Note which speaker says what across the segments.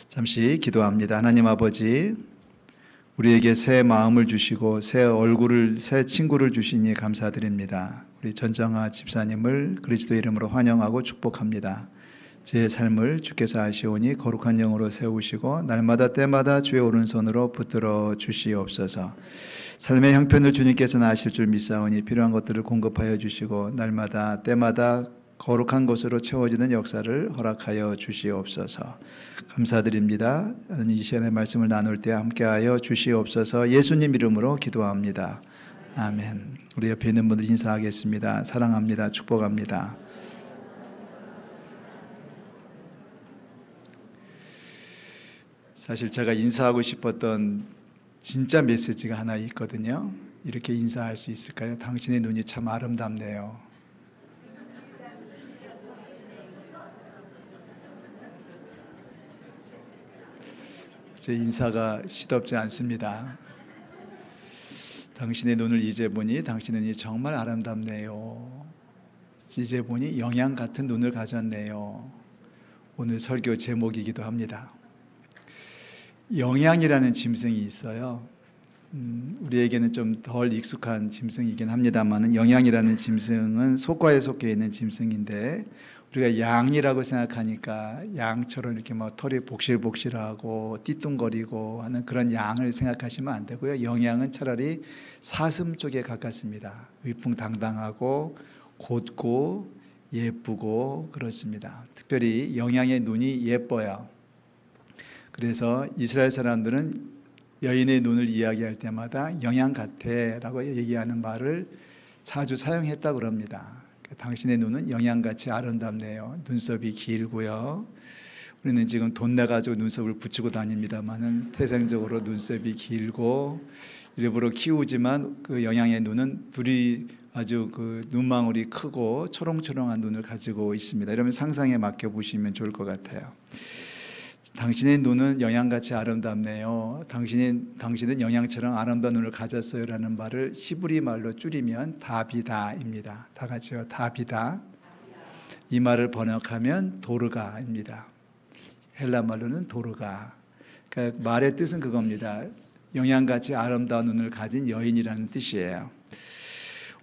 Speaker 1: 잠시 기도합니다. 하나님 아버지, 우리에게 새 마음을 주시고 새 친구를 주시니 감사드립니다. 우리 전정아 집사님을 그리스도 이름으로 환영하고 축복합니다. 제 삶을 주께서 아시오니 거룩한 영으로 세우시고 날마다 때마다 주의 오른손으로 붙들어 주시옵소서. 삶의 형편을 주님께서는 아실 줄 믿사오니 필요한 것들을 공급하여 주시고 날마다 때마다 거룩한 것으로 채워지는 역사를 허락하여 주시옵소서. 감사드립니다. 이 시간에 말씀을 나눌 때 함께하여 주시옵소서. 예수님 이름으로 기도합니다. 아멘. 우리 옆에 있는 분들 인사하겠습니다. 사랑합니다. 축복합니다. 사실 제가 인사하고 싶었던 진짜 메시지가 하나 있거든요. 이렇게 인사할 수 있을까요? 당신의 눈이 참 아름답네요. 제 인사가 시덥지 않습니다. 당신의 눈을 이제 보니 당신의 눈이 정말 아름답네요. 이제 보니 영양 같은 눈을 가졌네요. 오늘 설교 제목이기도 합니다. 영양이라는 짐승이 있어요. 우리에게는 좀 덜 익숙한 짐승이긴 합니다만 영양이라는 짐승은 속과에 속해 있는 짐승인데 우리가 양이라고 생각하니까 양처럼 이렇게 막 털이 복실복실하고 띠뚱거리고 하는 그런 양을 생각하시면 안 되고요. 영양은 차라리 사슴 쪽에 가깝습니다. 위풍당당하고 곧고 예쁘고 그렇습니다. 특별히 영양의 눈이 예뻐요. 그래서 이스라엘 사람들은 여인의 눈을 이야기할 때마다 영양 같아 라고 얘기하는 말을 자주 사용했다고 합니다. 당신의 눈은 영양같이 아름답네요. 눈썹이 길고요. 우리는 지금 돈 내가지고 눈썹을 붙이고 다닙니다만은 태생적으로 눈썹이 길고 일부러 키우지만 그 영양의 눈은 둘이 아주 그 눈망울이 크고 초롱초롱한 눈을 가지고 있습니다. 이러면 상상에 맡겨 보시면 좋을 것 같아요. 당신의 눈은 영양같이 아름답네요. 당신은 영양처럼 아름다운 눈을 가졌어요 라는 말을 히브리 말로 줄이면 다비다입니다. 다 같이요. 다비다. 이 말을 번역하면 도르가입니다. 헬라 말로는 도르가. 그러니까 말의 뜻은 그겁니다. 영양같이 아름다운 눈을 가진 여인이라는 뜻이에요.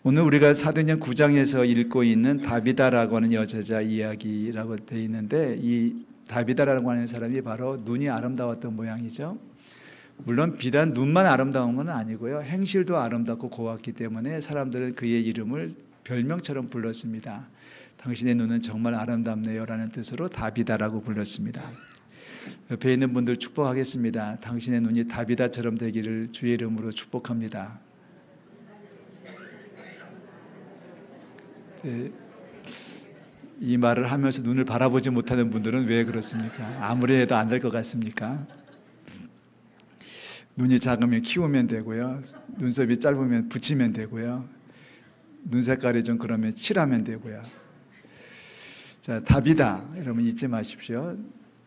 Speaker 1: 오늘 우리가 사도행전 9장에서 읽고 있는 다비다라고 하는 여제자 이야기라고 되어 있는데 이 다비다라고 하는 사람이 바로 눈이 아름다웠던 모양이죠. 물론 비단 눈만 아름다운 건 아니고요. 행실도 아름답고 고왔기 때문에 사람들은 그의 이름을 별명처럼 불렀습니다. 당신의 눈은 정말 아름답네요 라는 뜻으로 다비다라고 불렀습니다. 옆에 있는 분들 축복하겠습니다. 당신의 눈이 다비다처럼 되기를 주의 이름으로 축복합니다. 네. 이 말을 하면서 눈을 바라보지 못하는 분들은 왜 그렇습니까? 아무리 해도 안 될 것 같습니까? 눈이 작으면 키우면 되고요. 눈썹이 짧으면 붙이면 되고요. 눈 색깔이 좀 그러면 칠하면 되고요. 자, 다비다. 여러분 잊지 마십시오.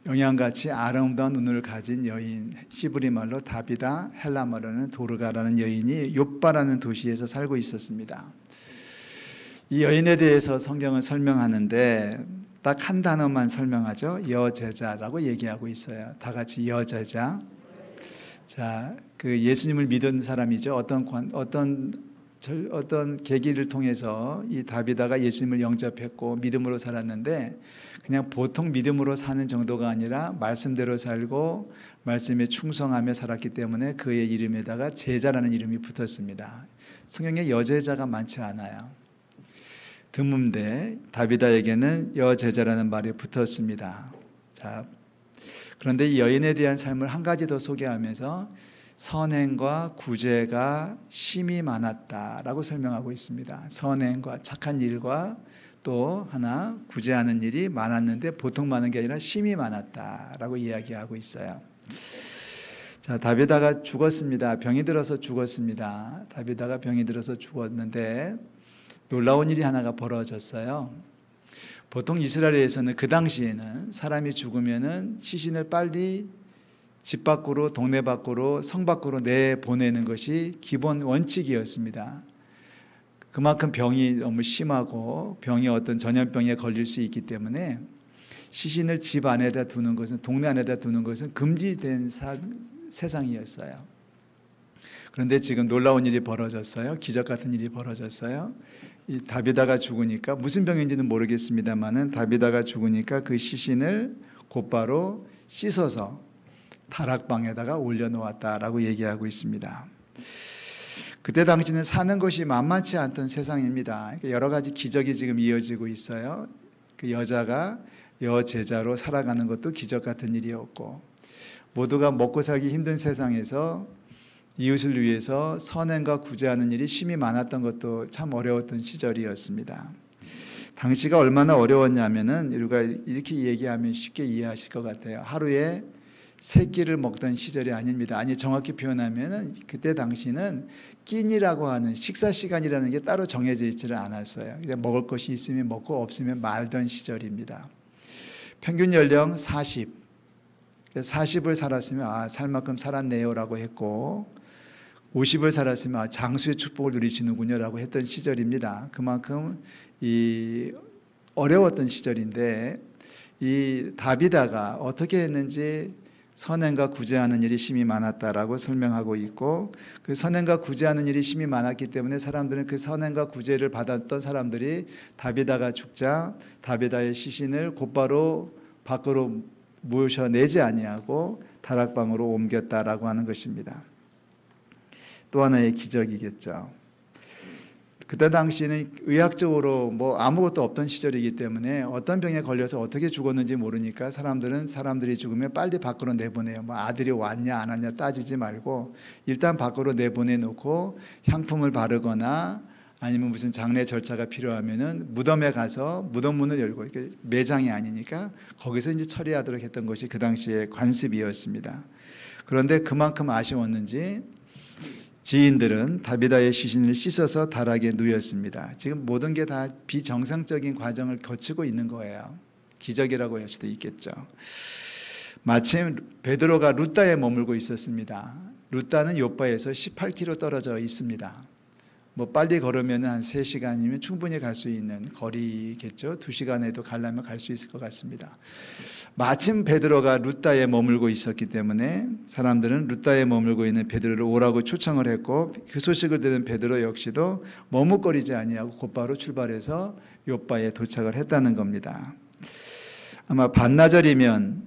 Speaker 1: 영양같이 아름다운 눈을 가진 여인, 히브리 말로 다비다, 헬라 말로는 도르가라는 여인이 욥바라는 도시에서 살고 있었습니다. 이 여인에 대해서 성경은 설명하는데 딱 한 단어만 설명하죠. 여제자라고 얘기하고 있어요. 다 같이 여제자. 자, 그 예수님을 믿은 사람이죠. 어떤 계기를 통해서 이 다비다가 예수님을 영접했고 믿음으로 살았는데 그냥 보통 믿음으로 사는 정도가 아니라 말씀대로 살고 말씀에 충성하며 살았기 때문에 그의 이름에다가 제자라는 이름이 붙었습니다. 성경에 여제자가 많지 않아요. 드문데 다비다에게는 여제자라는 말이 붙었습니다. 자, 그런데 이 여인에 대한 삶을 한 가지 더 소개하면서 선행과 구제가 심이 많았다라고 설명하고 있습니다. 선행과 착한 일과 또 하나 구제하는 일이 많았는데 보통 많은 게 아니라 심이 많았다라고 이야기하고 있어요. 자, 다비다가 죽었습니다. 병이 들어서 죽었습니다. 다비다가 병이 들어서 죽었는데 놀라운 일이 하나가 벌어졌어요. 보통 이스라엘에서는 그 당시에는 사람이 죽으면은 시신을 빨리 집 밖으로, 동네 밖으로, 성 밖으로 내보내는 것이 기본 원칙이었습니다. 그만큼 병이 너무 심하고 병이 어떤 전염병에 걸릴 수 있기 때문에 시신을 집 안에다 두는 것은, 동네 안에다 두는 것은 금지된 세상이었어요. 그런데 지금 놀라운 일이 벌어졌어요. 기적 같은 일이 벌어졌어요. 이 다비다가 죽으니까, 무슨 병인지는 모르겠습니다만은 다비다가 죽으니까 그 시신을 곧바로 씻어서 다락방에다가 올려놓았다라고 얘기하고 있습니다. 그때 당시는 사는 것이 만만치 않던 세상입니다. 여러 가지 기적이 지금 이어지고 있어요. 그 여자가 여제자로 살아가는 것도 기적 같은 일이었고, 모두가 먹고 살기 힘든 세상에서 이웃을 위해서 선행과 구제하는 일이 심히 많았던 것도 참 어려웠던 시절이었습니다. 당시가 얼마나 어려웠냐면은, 우리가 이렇게 얘기하면 쉽게 이해하실 것 같아요. 하루에 3끼를 먹던 시절이 아닙니다. 아니, 정확히 표현하면은 그때 당시는 끼니라고 하는 식사 시간이라는 게 따로 정해져 있지를 않았어요. 그냥 먹을 것이 있으면 먹고 없으면 말던 시절입니다. 평균 연령 40. 40을 살았으면 살 만큼 살았네요라고 했고, 50을 살았으면 장수의 축복을 누리시는군요라고 했던 시절입니다. 그만큼 이 어려웠던 시절인데, 이 다비다가 어떻게 했는지 선행과 구제하는 일이 심히 많았다라고 설명하고 있고, 그 선행과 구제하는 일이 심히 많았기 때문에 사람들은 그 선행과 구제를 받았던 사람들이 다비다가 죽자 다비다의 시신을 곧바로 밖으로 모셔내지 아니하고 다락방으로 옮겼다라고 하는 것입니다. 또 하나의 기적이겠죠. 그때 당시에는 의학적으로 아무것도 없던 시절이기 때문에 어떤 병에 걸려서 어떻게 죽었는지 모르니까 사람들이 죽으면 빨리 밖으로 내보내요. 아들이 왔냐 안 왔냐 따지지 말고 일단 밖으로 내보내놓고 향품을 바르거나 아니면 무슨 장례 절차가 필요하면은 무덤에 가서 무덤 문을 열고, 이렇게 매장이 아니니까 거기서 이제 처리하도록 했던 것이 그 당시의 관습이었습니다. 그런데 그만큼 아쉬웠는지 지인들은 다비다의 시신을 씻어서 다락에 누였습니다. 지금 모든 게 다 비정상적인 과정을 거치고 있는 거예요. 기적이라고 할 수도 있겠죠. 마침 베드로가 루다에 머물고 있었습니다. 루다는 요바에서 18km 떨어져 있습니다. 빨리 걸으면 한 3시간이면 충분히 갈 수 있는 거리겠죠. 2시간에도 가려면 갈 수 있을 것 같습니다. 마침 베드로가 루다에 머물고 있었기 때문에 사람들은 루다에 머물고 있는 베드로를 오라고 초청을 했고, 그 소식을 들은 베드로 역시도 머뭇거리지 아니하고 곧바로 출발해서 요바에 도착을 했다는 겁니다. 아마 반나절이면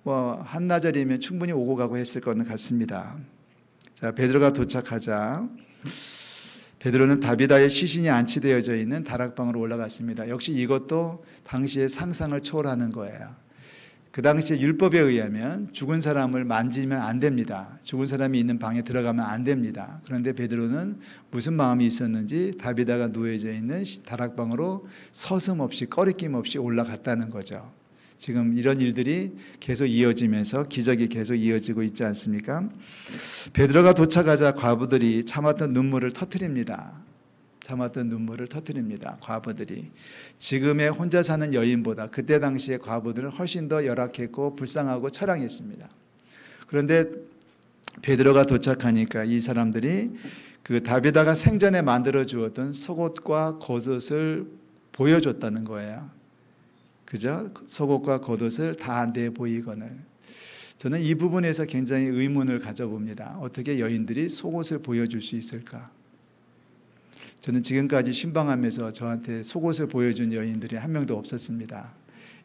Speaker 1: 한나절이면 충분히 오고 가고 했을 것 같습니다. 자, 베드로가 도착하자 베드로는 다비다의 시신이 안치되어져 있는 다락방으로 올라갔습니다. 역시 이것도 당시의 상상을 초월하는 거예요. 그 당시에 율법에 의하면 죽은 사람을 만지면 안 됩니다. 죽은 사람이 있는 방에 들어가면 안 됩니다. 그런데 베드로는 무슨 마음이 있었는지 다비다가 누워져 있는 다락방으로 서슴없이 꺼리낌 없이 올라갔다는 거죠. 지금 이런 일들이 계속 이어지면서 기적이 계속 이어지고 있지 않습니까? 베드로가 도착하자 과부들이 참았던 눈물을 터뜨립니다. 과부들이. 지금의 혼자 사는 여인보다 그때 당시의 과부들은 훨씬 더 열악했고 불쌍하고 처량했습니다. 그런데 베드로가 도착하니까 이 사람들이 그 다비다가 생전에 만들어 주었던 속옷과 겉옷을 보여줬다는 거예요. 그죠? 속옷과 겉옷을 다 내보이거늘. 저는 이 부분에서 굉장히 의문을 가져봅니다. 어떻게 여인들이 속옷을 보여줄 수 있을까? 저는 지금까지 신방하면서 저한테 속옷을 보여준 여인들이 한 명도 없었습니다.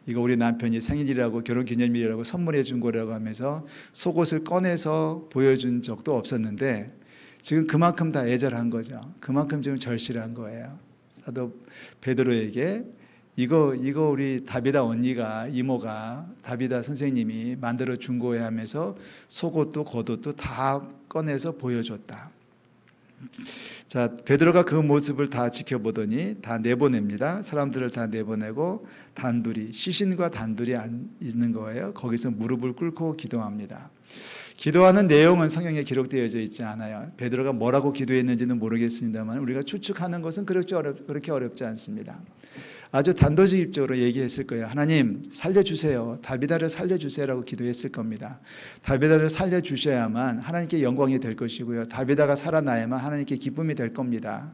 Speaker 1: 이거 우리 남편이 생일이라고 결혼기념일이라고 선물해 준 거라고 하면서 속옷을 꺼내서 보여준 적도 없었는데, 지금 그만큼 다 애절한 거죠. 그만큼 지금 절실한 거예요. 사도 베드로에게 이거 우리 다비다 언니가, 이모가 다비다 선생님이 만들어 준 거야 하면서 속옷도 겉옷도 다 꺼내서 보여줬다. 자, 베드로가 그 모습을 다 지켜보더니 다 내보냅니다. 사람들을 다 내보내고 시신과 단둘이 있는 거예요. 거기서 무릎을 꿇고 기도합니다. 기도하는 내용은 성경에 기록되어져 있지 않아요. 베드로가 뭐라고 기도했는지는 모르겠습니다만 우리가 추측하는 것은 그렇게 어렵지 않습니다. 아주 단도직입적으로 얘기했을 거예요. 하나님 살려주세요. 다비다를 살려주세요라고 기도했을 겁니다. 다비다를 살려주셔야만 하나님께 영광이 될 것이고요. 다비다가 살아나야만 하나님께 기쁨이 될 겁니다.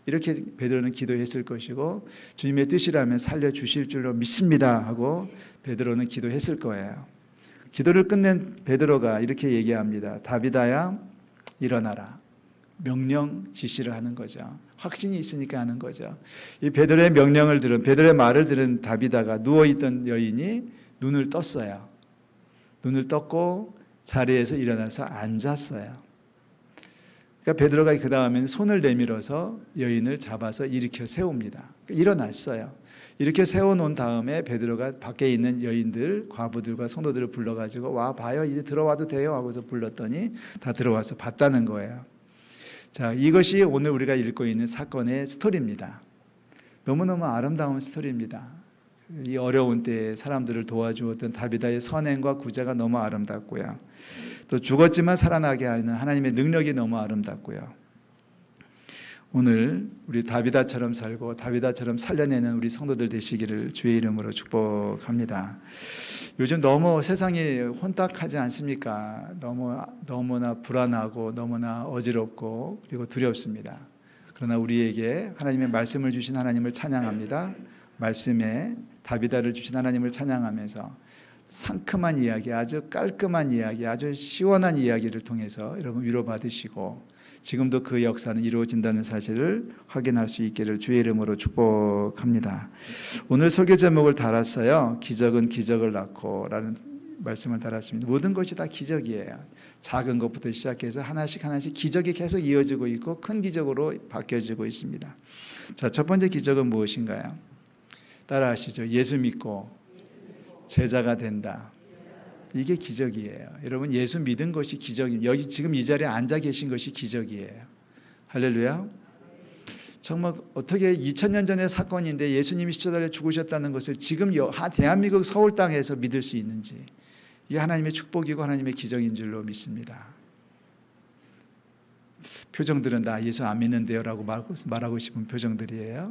Speaker 1: 이렇게 베드로는 기도했을 것이고 주님의 뜻이라면 살려주실 줄로 믿습니다 하고 베드로는 기도했을 거예요. 기도를 끝낸 베드로가 이렇게 얘기합니다. 다비다야 일어나라. 명령 지시를 하는 거죠. 확신이 있으니까 하는 거죠. 이 베드로의 명령을 들은, 베드로의 말을 들은 다비다가 누워있던 여인이 눈을 떴어요. 눈을 떴고 자리에서 일어나서 앉았어요. 그러니까 베드로가 그 다음에는 손을 내밀어서 여인을 잡아서 일으켜 세웁니다. 일어났어요. 이렇게 세워놓은 다음에 베드로가 밖에 있는 여인들, 과부들과 성도들을 불러가지고 와 봐요, 이제 들어와도 돼요 하고서 불렀더니 다 들어와서 봤다는 거예요. 자, 이것이 오늘 우리가 읽고 있는 사건의 스토리입니다. 너무너무 아름다운 스토리입니다. 이 어려운 때에 사람들을 도와주었던 다비다의 선행과 구제가 너무 아름답고요. 또 죽었지만 살아나게 하는 하나님의 능력이 너무 아름답고요. 오늘 우리 다비다처럼 살고 다비다처럼 살려내는 우리 성도들 되시기를 주의 이름으로 축복합니다. 요즘 너무 세상이 혼탁하지 않습니까? 너무나 불안하고 너무나 어지럽고 그리고 두렵습니다. 그러나 우리에게 하나님의 말씀을 주신 하나님을 찬양합니다. 말씀에 다비다를 주신 하나님을 찬양하면서 상큼한 이야기, 아주 깔끔한 이야기, 아주 시원한 이야기를 통해서 여러분 위로받으시고 지금도 그 역사는 이루어진다는 사실을 확인할 수 있기를 주의 이름으로 축복합니다. 오늘 설교 제목을 달았어요. 기적은 기적을 낳고 라는 말씀을 달았습니다. 모든 것이 다 기적이에요. 작은 것부터 시작해서 하나씩 기적이 계속 이어지고 있고 큰 기적으로 바뀌어지고 있습니다. 자, 첫 번째 기적은 무엇인가요? 따라하시죠. 예수 믿고 제자가 된다. 이게 기적이에요. 여러분, 예수 믿은 것이 기적입니다. 여기 지금 이 자리에 앉아 계신 것이 기적이에요. 할렐루야. 정말 어떻게 2000년 전의 사건인데 예수님이 십자가에 죽으셨다는 것을 지금 대한민국 서울 땅에서 믿을 수 있는지, 이게 하나님의 축복이고 하나님의 기적인 줄로 믿습니다. 표정들은 나 예수 안 믿는데요 라고 말하고 싶은 표정들이에요.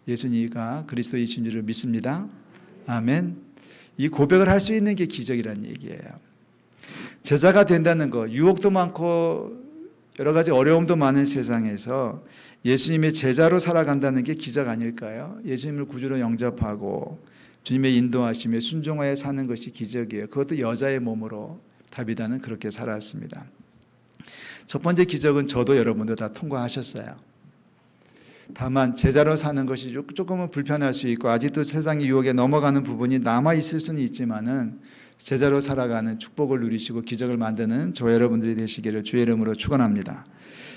Speaker 1: 예수님이 그리스도이신 줄을 믿습니다. 아멘. 이 고백을 할 수 있는 게 기적이라는 얘기예요. 제자가 된다는 것, 유혹도 많고 여러 가지 어려움도 많은 세상에서 예수님의 제자로 살아간다는 게 기적 아닐까요? 예수님을 구주로 영접하고 주님의 인도하심에 순종하여 사는 것이 기적이에요. 그것도 여자의 몸으로 다비다는 그렇게 살았습니다. 첫 번째 기적은 저도 여러분도 다 통과하셨어요. 다만 제자로 사는 것이 조금은 불편할 수 있고 아직도 세상의 유혹에 넘어가는 부분이 남아있을 수는 있지만은 제자로 살아가는 축복을 누리시고 기적을 만드는 저 여러분들이 되시기를 주의 이름으로 축원합니다.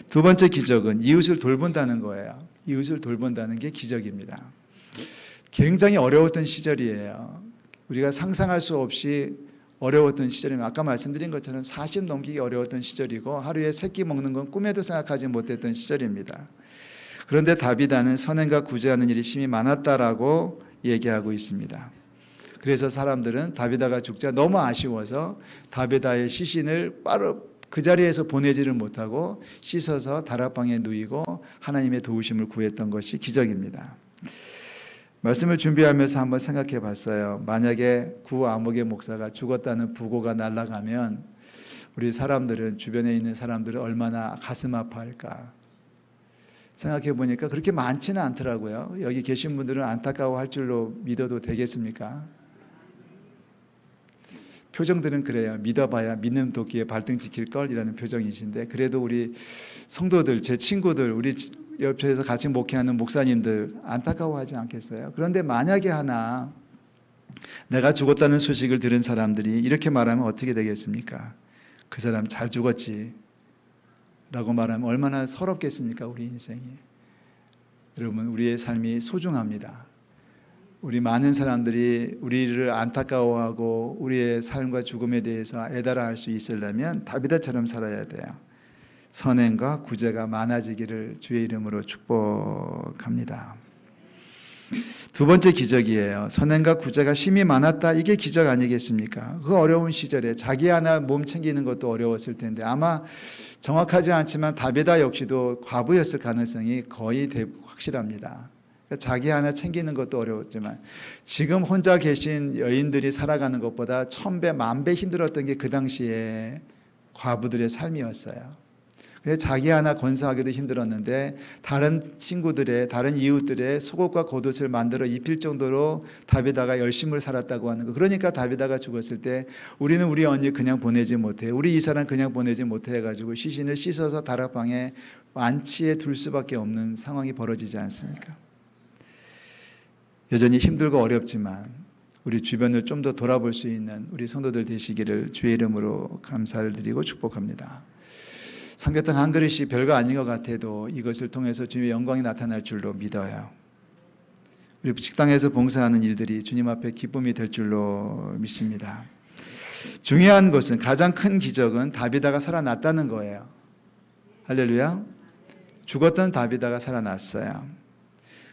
Speaker 1: 두 번째 기적은 이웃을 돌본다는 거예요. 이웃을 돌본다는 게 기적입니다. 굉장히 어려웠던 시절이에요. 우리가 상상할 수 없이 어려웠던 시절이면 아까 말씀드린 것처럼 40 넘기기 어려웠던 시절이고 하루에 3끼 먹는 건 꿈에도 생각하지 못했던 시절입니다. 그런데 다비다는 선행과 구제하는 일이 심히 많았다라고 얘기하고 있습니다. 그래서 사람들은 다비다가 죽자 너무 아쉬워서 다비다의 시신을 바로 그 자리에서 보내지를 못하고 씻어서 다락방에 누이고 하나님의 도우심을 구했던 것이 기적입니다. 말씀을 준비하면서 한번 생각해 봤어요. 만약에 구 아목의 목사가 죽었다는 부고가 날아가면 우리 사람들은, 주변에 있는 사람들은 얼마나 가슴 아파할까 생각해 보니까 그렇게 많지는 않더라고요. 여기 계신 분들은 안타까워할 줄로 믿어도 되겠습니까? 표정들은 그래요. 믿어봐야 믿는 도끼에 발등 찍힐 걸이라는 표정이신데, 그래도 우리 성도들, 제 친구들, 우리 옆에서 같이 목회하는 목사님들 안타까워하지 않겠어요? 그런데 만약에 하나 내가 죽었다는 소식을 들은 사람들이 이렇게 말하면 어떻게 되겠습니까? 그 사람 잘 죽었지 라고 말하면 얼마나 서럽겠습니까? 우리 인생이. 여러분, 우리의 삶이 소중합니다. 우리 많은 사람들이 우리를 안타까워하고 우리의 삶과 죽음에 대해서 애달아할 수 있으려면 다비다처럼 살아야 돼요. 선행과 구제가 많아지기를 주의 이름으로 축복합니다. 두 번째 기적이에요. 선행과 구제가 심히 많았다. 이게 기적 아니겠습니까? 그 어려운 시절에 자기 하나 몸 챙기는 것도 어려웠을 텐데 아마 정확하지 않지만 다비다 역시도 과부였을 가능성이 거의 확실합니다. 그러니까 자기 하나 챙기는 것도 어려웠지만 지금 혼자 계신 여인들이 살아가는 것보다 1000배, 10,000배 힘들었던 게 그 당시에 과부들의 삶이었어요. 그래서 자기 하나 건사하기도 힘들었는데 다른 친구들의, 다른 이웃들의 속옷과 겉옷을 만들어 입힐 정도로 다비다가 열심을 살았다고 하는 거. 그러니까 다비다가 죽었을 때 우리는 우리 언니 그냥 보내지 못해, 우리 이 사람 그냥 보내지 못해 해가지고 시신을 씻어서 다락방에 안치해 둘 수밖에 없는 상황이 벌어지지 않습니까? 여전히 힘들고 어렵지만 우리 주변을 좀 더 돌아볼 수 있는 우리 성도들 되시기를 주의 이름으로 감사를 드리고 축복합니다. 삼계탕 한 그릇이 별거 아닌 것 같아도 이것을 통해서 주님의 영광이 나타날 줄로 믿어요. 우리 식당에서 봉사하는 일들이 주님 앞에 기쁨이 될 줄로 믿습니다. 중요한 것은, 가장 큰 기적은 다비다가 살아났다는 거예요. 할렐루야. 죽었던 다비다가 살아났어요.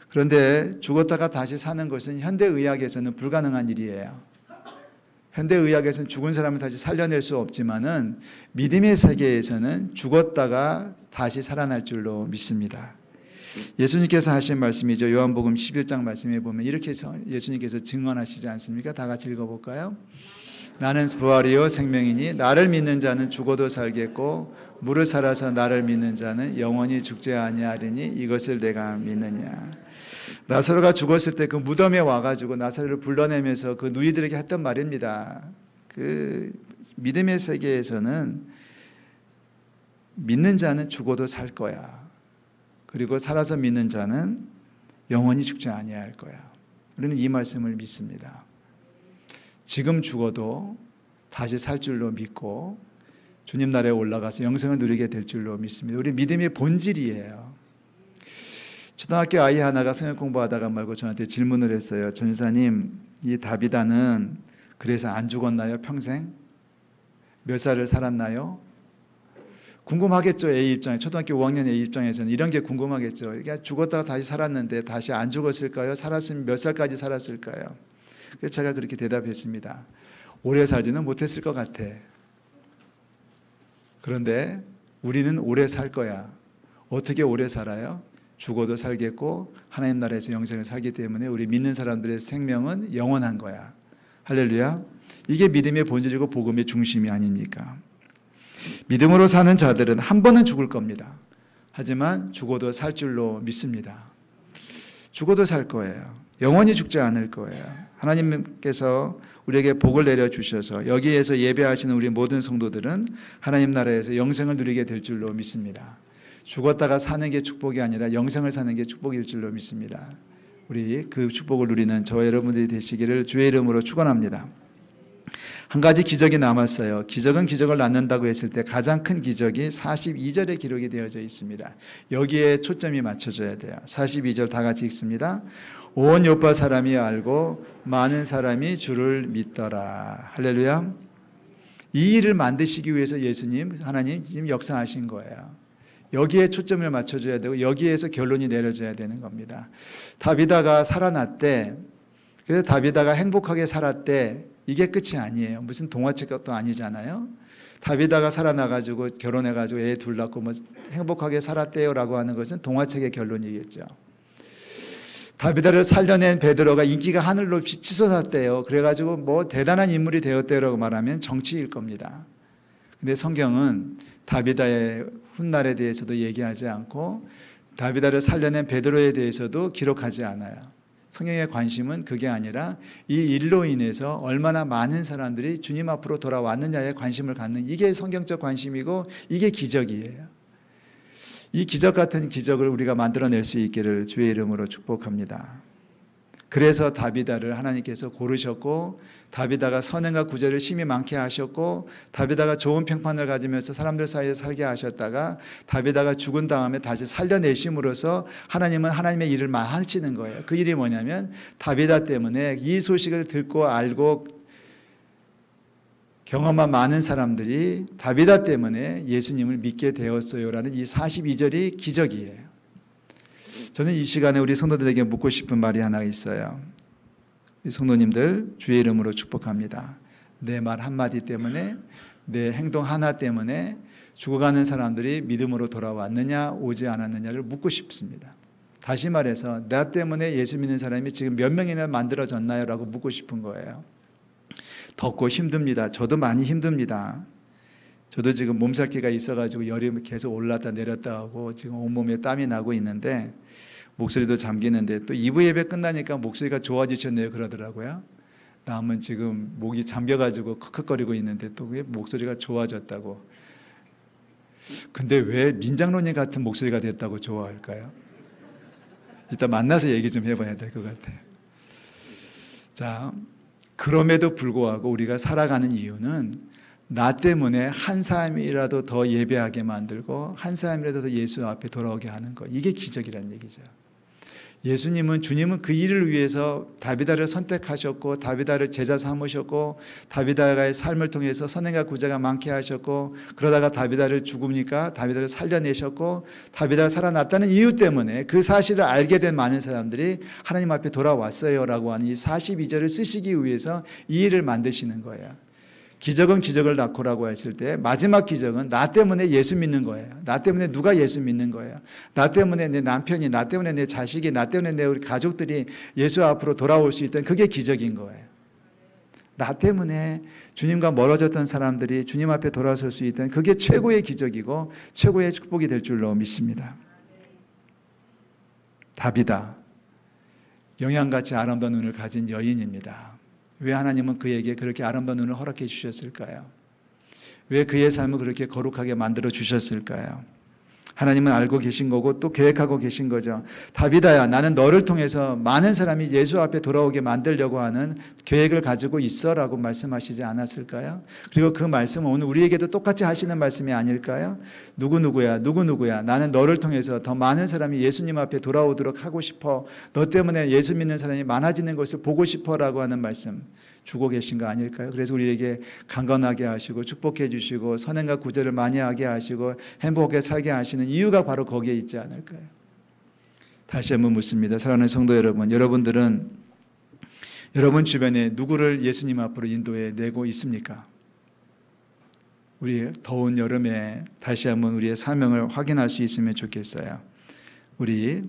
Speaker 1: 그런데 죽었다가 다시 사는 것은 현대의학에서는 불가능한 일이에요. 현대의학에서는 죽은 사람을 다시 살려낼 수 없지만은 믿음의 세계에서는 죽었다가 다시 살아날 줄로 믿습니다. 예수님께서 하신 말씀이죠. 요한복음 11장 말씀에 보면 이렇게 예수님께서 증언하시지 않습니까? 다 같이 읽어볼까요? 나는 부활이요 생명이니 나를 믿는 자는 죽어도 살겠고 무릇 살아서 나를 믿는 자는 영원히 죽지 아니하리니 이것을 내가 믿느냐. 나사로가 죽었을 때 그 무덤에 와가지고 나사로를 불러내면서 그 누이들에게 했던 말입니다. 그 믿음의 세계에서는 믿는 자는 죽어도 살 거야. 그리고 살아서 믿는 자는 영원히 죽지 아니할 거야. 우리는 이 말씀을 믿습니다. 지금 죽어도 다시 살 줄로 믿고 주님 나라에 올라가서 영생을 누리게 될 줄로 믿습니다. 우리 믿음의 본질이에요. 초등학교 아이 하나가 성역 공부하다가 말고 저한테 질문을 했어요. 전사님, 이 다비다는 그래서 안 죽었나요? 평생? 몇 살을 살았나요? 궁금하겠죠. A 입장에, 초등학교 5학년 A 입장에서는 이런 게 궁금하겠죠. 그러니까 죽었다가 다시 살았는데 다시 안 죽었을까요? 살았으면 몇 살까지 살았을까요? 그래서 제가 그렇게 대답했습니다. 오래 살지는 못했을 것 같아. 그런데 우리는 오래 살 거야. 어떻게 오래 살아요? 죽어도 살겠고 하나님 나라에서 영생을 살기 때문에 우리 믿는 사람들의 생명은 영원한 거야. 할렐루야. 이게 믿음의 본질이고 복음의 중심이 아닙니까? 믿음으로 사는 자들은 한 번은 죽을 겁니다. 하지만 죽어도 살 줄로 믿습니다. 죽어도 살 거예요. 영원히 죽지 않을 거예요. 하나님께서 우리에게 복을 내려주셔서 여기에서 예배하시는 우리 모든 성도들은 하나님 나라에서 영생을 누리게 될 줄로 믿습니다. 죽었다가 사는 게 축복이 아니라 영생을 사는 게 축복일 줄로 믿습니다. 우리 그 축복을 누리는 저와 여러분들이 되시기를 주의 이름으로 축원합니다. 한 가지 기적이 남았어요. 기적은 기적을 낳는다고 했을 때 가장 큰 기적이 42절에 기록이 되어져 있습니다. 여기에 초점이 맞춰져야 돼요. 42절 다 같이 읽습니다. 온 요파 사람이 알고 많은 사람이 주를 믿더라. 할렐루야. 이 일을 만드시기 위해서 하나님 지금 역사하신 거예요. 여기에 초점을 맞춰줘야 되고 여기에서 결론이 내려져야 되는 겁니다. 다비다가 살아났대. 그래서 다비다가 행복하게 살았대. 이게 끝이 아니에요. 무슨 동화책 것도 아니잖아요. 다비다가 살아나가지고 결혼해가지고 애 둘 낳고 뭐 행복하게 살았대요라고 하는 것은 동화책의 결론이겠죠. 다비다를 살려낸 베드로가 인기가 하늘로 치솟았대요. 그래가지고 뭐 대단한 인물이 되었대요라고 말하면 정치일 겁니다. 근데 성경은 다비다의 훗날에 대해서도 얘기하지 않고 다비다를 살려낸 베드로에 대해서도 기록하지 않아요. 성경의 관심은 그게 아니라 이 일로 인해서 얼마나 많은 사람들이 주님 앞으로 돌아왔느냐에 관심을 갖는, 이게 성경적 관심이고 이게 기적이에요. 이 기적 같은 기적을 우리가 만들어낼 수 있기를 주의 이름으로 축복합니다. 그래서 다비다를 하나님께서 고르셨고 다비다가 선행과 구제를 심히 많게 하셨고 다비다가 좋은 평판을 가지면서 사람들 사이에 살게 하셨다가 다비다가 죽은 다음에 다시 살려내심으로써 하나님은 하나님의 일을 하시는 거예요. 그 일이 뭐냐면 다비다 때문에 이 소식을 듣고 알고 경험한 많은 사람들이 다비다 때문에 예수님을 믿게 되었어요라는 이 42절이 기적이에요. 저는 이 시간에 우리 성도들에게 묻고 싶은 말이 하나 있어요. 성도님들 주의 이름으로 축복합니다. 내 말 한마디 때문에, 내 행동 하나 때문에 죽어가는 사람들이 믿음으로 돌아왔느냐 오지 않았느냐를 묻고 싶습니다. 다시 말해서 나 때문에 예수 믿는 사람이 지금 몇 명이나 만들어졌나요? 라고 묻고 싶은 거예요. 덥고 힘듭니다. 저도 많이 힘듭니다. 저도 지금 몸살기가 있어가지고 열이 계속 올랐다 내렸다 하고 지금 온몸에 땀이 나고 있는데 목소리도 잠기는데 또 2부 예배 끝나니까 목소리가 좋아지셨네요 그러더라고요. 남은 지금 목이 잠겨가지고 컥컥거리고 있는데 또 왜 목소리가 좋아졌다고. 근데 왜 민장론이 같은 목소리가 됐다고 좋아할까요? 이따 만나서 얘기 좀 해봐야 될 것 같아요. 자, 그럼에도 불구하고 우리가 살아가는 이유는 나 때문에 한 사람이라도 더 예배하게 만들고 한 사람이라도 더 예수 앞에 돌아오게 하는 것. 이게 기적이라는 얘기죠. 주님은 그 일을 위해서 다비다를 선택하셨고 다비다를 제자 삼으셨고 다비다의 삶을 통해서 선행과 구제가 많게 하셨고 그러다가 다비다를 죽으니까 다비다를 살려내셨고 다비다가 살아났다는 이유 때문에 그 사실을 알게 된 많은 사람들이 하나님 앞에 돌아왔어요 라고 하는 이 42절을 쓰시기 위해서 이 일을 만드시는 거예요. 기적은 기적을 낳고라고 했을 때 마지막 기적은 나 때문에 예수 믿는 거예요. 나 때문에 누가 예수 믿는 거예요. 나 때문에 내 남편이, 나 때문에 내 자식이, 나 때문에 내 우리 가족들이 예수 앞으로 돌아올 수 있다는 그게 기적인 거예요. 나 때문에 주님과 멀어졌던 사람들이 주님 앞에 돌아설 수 있다는 그게 최고의 기적이고 최고의 축복이 될 줄로 믿습니다. 다비다, 영양같이 아름다운 눈을 가진 여인입니다. 왜 하나님은 그에게 그렇게 아름다운 눈을 허락해 주셨을까요? 왜 그의 삶을 그렇게 거룩하게 만들어 주셨을까요? 하나님은 알고 계신 거고 또 계획하고 계신 거죠. 다비다야, 나는 너를 통해서 많은 사람이 예수 앞에 돌아오게 만들려고 하는 계획을 가지고 있어라고 말씀하시지 않았을까요? 그리고 그 말씀은 오늘 우리에게도 똑같이 하시는 말씀이 아닐까요? 누구누구야 나는 너를 통해서 더 많은 사람이 예수님 앞에 돌아오도록 하고 싶어. 너 때문에 예수 믿는 사람이 많아지는 것을 보고 싶어라고 하는 말씀 주고 계신 거 아닐까요? 그래서 우리에게 강건하게 하시고 축복해 주시고 선행과 구제를 많이 하게 하시고 행복하게 살게 하시는 이유가 바로 거기에 있지 않을까요? 다시 한번 묻습니다. 사랑하는 성도 여러분, 여러분들은 여러분 주변에 누구를 예수님 앞으로 인도해 내고 있습니까? 우리 더운 여름에 다시 한번 우리의 사명을 확인할 수 있으면 좋겠어요. 우리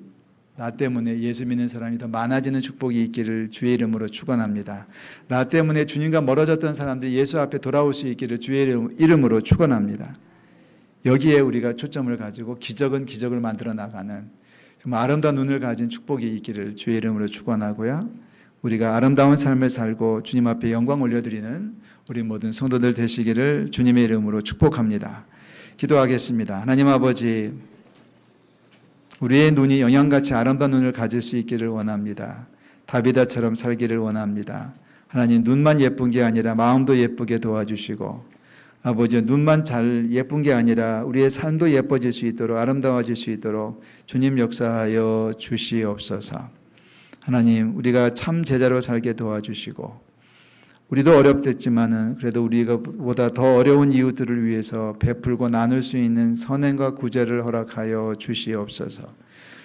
Speaker 1: 나 때문에 예수 믿는 사람이 더 많아지는 축복이 있기를 주의 이름으로 축원합니다. 나 때문에 주님과 멀어졌던 사람들이 예수 앞에 돌아올 수 있기를 주의 이름으로 축원합니다. 여기에 우리가 초점을 가지고 기적은 기적을 만들어 나가는 정말 아름다운 눈을 가진 축복이 있기를 주의 이름으로 축원하고요. 우리가 아름다운 삶을 살고 주님 앞에 영광 올려드리는 우리 모든 성도들 되시기를 주님의 이름으로 축복합니다. 기도하겠습니다. 하나님 아버지, 우리의 눈이 영양같이 아름다운 눈을 가질 수 있기를 원합니다. 다비다처럼 살기를 원합니다. 하나님, 눈만 예쁜 게 아니라 마음도 예쁘게 도와주시고 아버지, 눈만 잘 예쁜 게 아니라 우리의 삶도 예뻐질 수 있도록 아름다워질 수 있도록 주님 역사하여 주시옵소서. 하나님, 우리가 참 제자로 살게 도와주시고 우리도 어렵겠지만은 그래도 우리가 보다 더 어려운 이웃들을 위해서 베풀고 나눌 수 있는 선행과 구제를 허락하여 주시옵소서.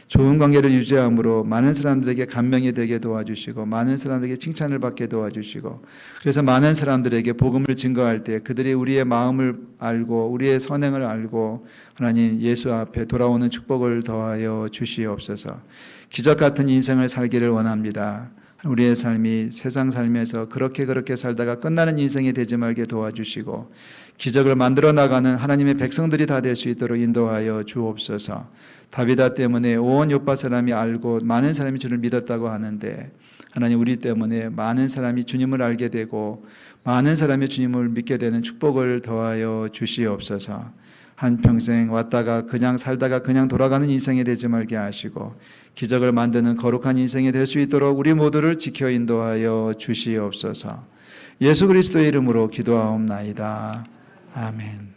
Speaker 1: 좋은 관계를 유지함으로 많은 사람들에게 감명이 되게 도와주시고 많은 사람들에게 칭찬을 받게 도와주시고 그래서 많은 사람들에게 복음을 증거할 때 그들이 우리의 마음을 알고 우리의 선행을 알고 하나님 예수 앞에 돌아오는 축복을 더하여 주시옵소서. 기적 같은 인생을 살기를 원합니다. 우리의 삶이 세상 삶에서 그렇게 살다가 끝나는 인생이 되지 말게 도와주시고 기적을 만들어 나가는 하나님의 백성들이 다 될 수 있도록 인도하여 주옵소서. 다비다 때문에 온 요파 사람이 알고 많은 사람이 주를 믿었다고 하는데 하나님, 우리 때문에 많은 사람이 주님을 알게 되고 많은 사람이 주님을 믿게 되는 축복을 더하여 주시옵소서. 한평생 왔다가 그냥 살다가 그냥 돌아가는 인생이 되지 말게 하시고 기적을 만드는 거룩한 인생이 될 수 있도록 우리 모두를 지켜 인도하여 주시옵소서. 예수 그리스도의 이름으로 기도하옵나이다. 아멘.